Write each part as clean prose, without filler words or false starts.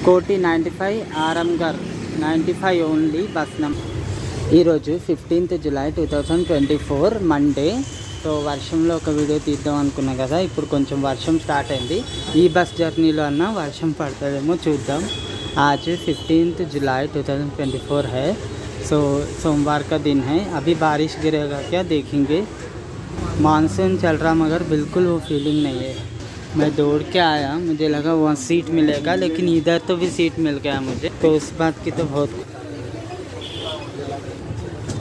కోటి 95, Aramghar 95 only bus number. ఈరోజు 15th July 2024 Monday. So వర్షంలో ఒక వీడియో తీద్దాం అనుకున్నా కదా, ఇప్పుడు కొంచెం వర్షం స్టార్ట్ అయింది. ఈ బస్ జర్నీలో అన్నా వర్షం పడుతుందేమో చూద్దాం. आज 15th July 2024 है. सो सोमवार का दिन है. अभी बारिश गिरेगा क्या देखेंगे. मानसून चल रहा मगर बिल्कुल वो फीलिंग नहीं है. मैं दौड़ के आया, मुझे लगा वहाँ सीट मिलेगा, लेकिन इधर तो भी सीट मिल गया मुझे, तो उस बात की तो बहुत.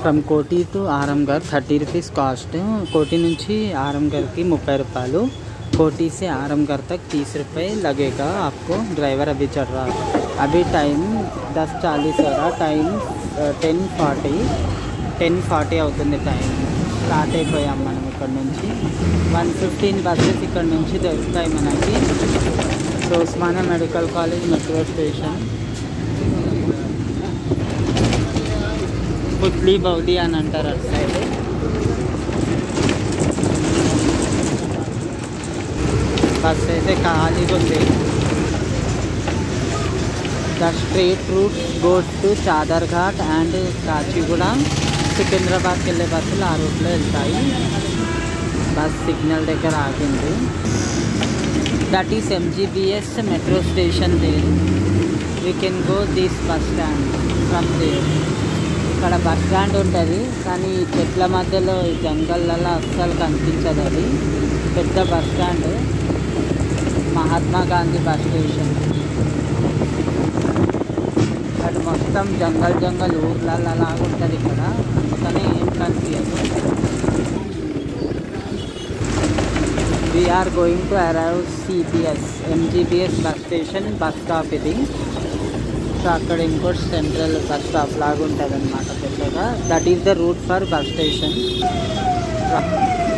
ఫ్రమ్ కోటి టు ఆరంగర్ 30 rupees కాస్ట్. కోటి నుంచి ఆరంగర్ की 30 रुपये. कोटी से आरामगढ़ तक 30 रुपये लगेगा आपको. ड्राइवर अभी चल रहा है. अभी टाइम 10:40 हो रहा. टाइम 10:40 అవుతుంది. టైం స్టార్ట్ అయిపోయాం మనం ఇక్కడ నుంచి. 115 బస్సెస్ ఇక్కడ నుంచి దొరుకుతాయి మనకి. So Osmania medical college metro station, Putli Bowli అని అంటారు అటు సైడ్. బస్ అయితే ఖాళీగా ఉంది. The straight route goes to Chadar Ghat and Kachiguda. సికింద్రాబాద్కి వెళ్ళే బస్సులు ఆ రూట్లో వెళ్తాయి. బస్ సిగ్నల్ దగ్గర ఆగింది. That is MGBS metro station. There we can go this bus stand from there. ఇక్కడ బస్ స్టాండ్ ఉంటుంది, కానీ ఈ చెట్ల మధ్యలో ఈ జంగల్లలో అస్సలు కనిపించదు. అది పెద్ద bus stand, Mahatma Gandhi bus station. అది మొత్తం జంగల్ ఊర్లలో అలాగా ఉంటుంది ఇక్కడ, అందుకనే ఏం కనిపించదు. We are going to arrive CBS MGBS bus station. Bus stop ఇది. సో అక్కడ ఇంకోటి సెంట్రల్ బస్ స్టాప్ లాగా ఉంటుంది అన్నమాట పెద్దగా. That is the route for bus station.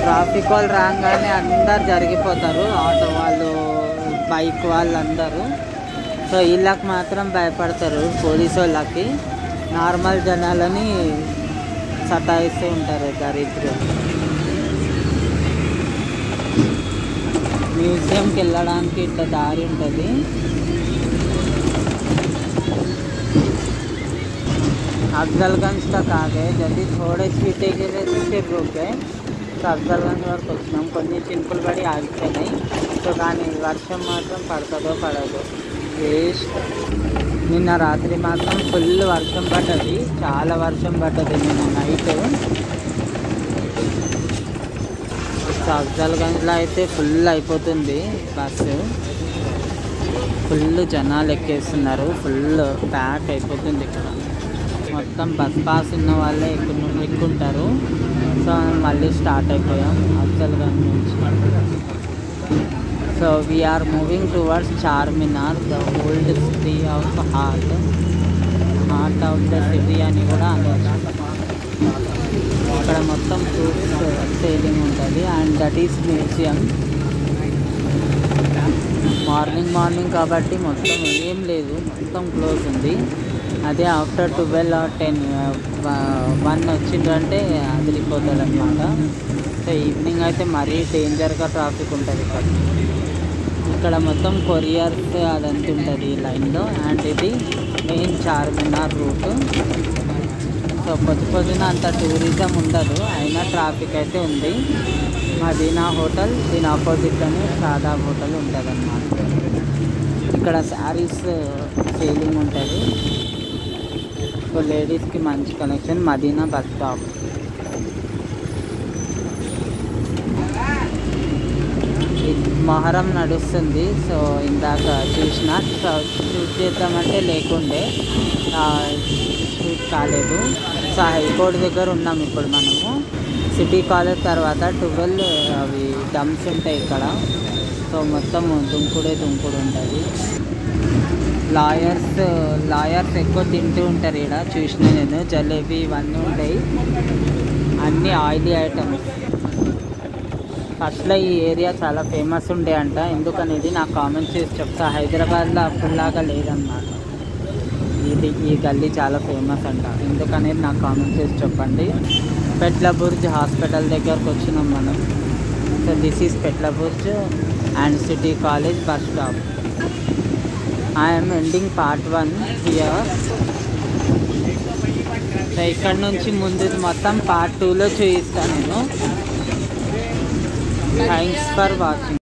Traffic వాళ్ళు రాగానే అందరు జరిగిపోతారు, ఆటో వాళ్ళు, బైక్ వాళ్ళందరూ. సో వీళ్ళకి మాత్రం భయపడతారు, పోలీసు వాళ్ళకి. నార్మల్ జనాలని సతాయిస్తూ ఉంటారు దరిద్రులు. మ్యూజియంకి వెళ్ళడానికి ఇట్లా దారి ఉంటుంది. అఫ్జల్గంజ్ तक आ गए. जल्दी थोड़े सीटे के लिए तो फिर रुक गए. సో అఫ్జల్గంజ్ వరకు వచ్చినాం. కొన్ని చినుకులు పడి ఆగిపోయినాయి. సో కానీ వర్షం మాత్రం పడుతుందో పడదో వేస్ట్. నిన్న రాత్రి మాత్రం ఫుల్ వర్షం పడ్డది, చాలా వర్షం పడ్డది నిన్న నైట్. సో అఫ్జల్గంజ్లో అయితే ఫుల్ అయిపోతుంది బస్సు. ఫుల్ జనాలు ఎక్కేస్తున్నారు, ఫుల్ ప్యాక్ అయిపోతుంది ఇక్కడ. మొత్తం బస్ పాస్ ఉన్న వాళ్ళే ఎక్కుంటారు. సో మళ్ళీ స్టార్ట్ అయిపోయాం అఫ్జల్గంజ్ నుంచి. So we are moving towards Charminar, the old city of heart of the city అని కూడా అనవచ్చు. ఇక్కడ మొత్తం ఫ్రూట్స్ సేలింగ్ ఉంటుంది and that is museum. Morning కాబట్టి మొత్తం ఏం లేదు, మొత్తం క్లోజ్ ఉంది. అదే ఆఫ్టర్ 12 or 10, 1 వచ్చిందంటే అదిరిపోతుంది అనమాట. సో ఈవినింగ్ అయితే మరీ డేంజర్గా ట్రాఫిక్ ఉంటుంది ఇక్కడ. ఇక్కడ మొత్తం కొరియర్స్ అదంతా ఉంటుంది ఈ లైన్లో. అండ్ ఇది మెయిన్ చార్మినార్ రూట్. సో పొద్దున అంత టూరిజం ఉండదు, అయినా ట్రాఫిక్ అయితే ఉంది. మదీనా హోటల్, దీని ఆపోజిట్లోనే సాదా హోటల్ ఉంటుంది అన్నమాట. ఇక్కడ శారీస్ సేలింగ్ ఉంటుంది. సో లేడీస్కి మంచి collection. Madina bus stop. Muharram నడుస్తుంది. సో ఇందాక చూసిన షూట్ చేద్దామంటే లేకుండే, షూట్ కాలేదు. సో హైకోర్టు దగ్గర ఉన్నాం ఇప్పుడు మనము. సిటీ కాలేజ్ తర్వాత 12 అవి డంప్స్ ఉంటాయి ఇక్కడ. సో మొత్తం దుంకుడు ఉంటుంది. లాయర్స్ ఎక్కువ తింటూ ఉంటారు ఇక్కడ, చూసిన నేను. జలేబీ ఇవన్నీ ఉంటాయి, అన్నీ ఆయిలీ ఐటమ్స్. ఫస్ట్లో ఈ ఏరియా చాలా ఫేమస్ ఉండే అంట. ఎందుకనేది నాకు కామెంట్స్ చేసి చెప్తా. హైదరాబాద్లో అప్పుడులాగా లేదన్నమాట. ఈ గల్లీ చాలా ఫేమస్ అంట. ఎందుకనేది నాకు కామెంట్స్ చేసి చెప్పండి. పెట్ల బుర్జ్ హాస్పిటల్ దగ్గరకు వచ్చినాం మనం. So this is Petla Burj and city college bus stop. I'm ending part 1 here. So ఇక్కడ నుంచి ముందు మొత్తం పార్ట్ 2లో చూపిస్తాను నేను. Thanks for watching.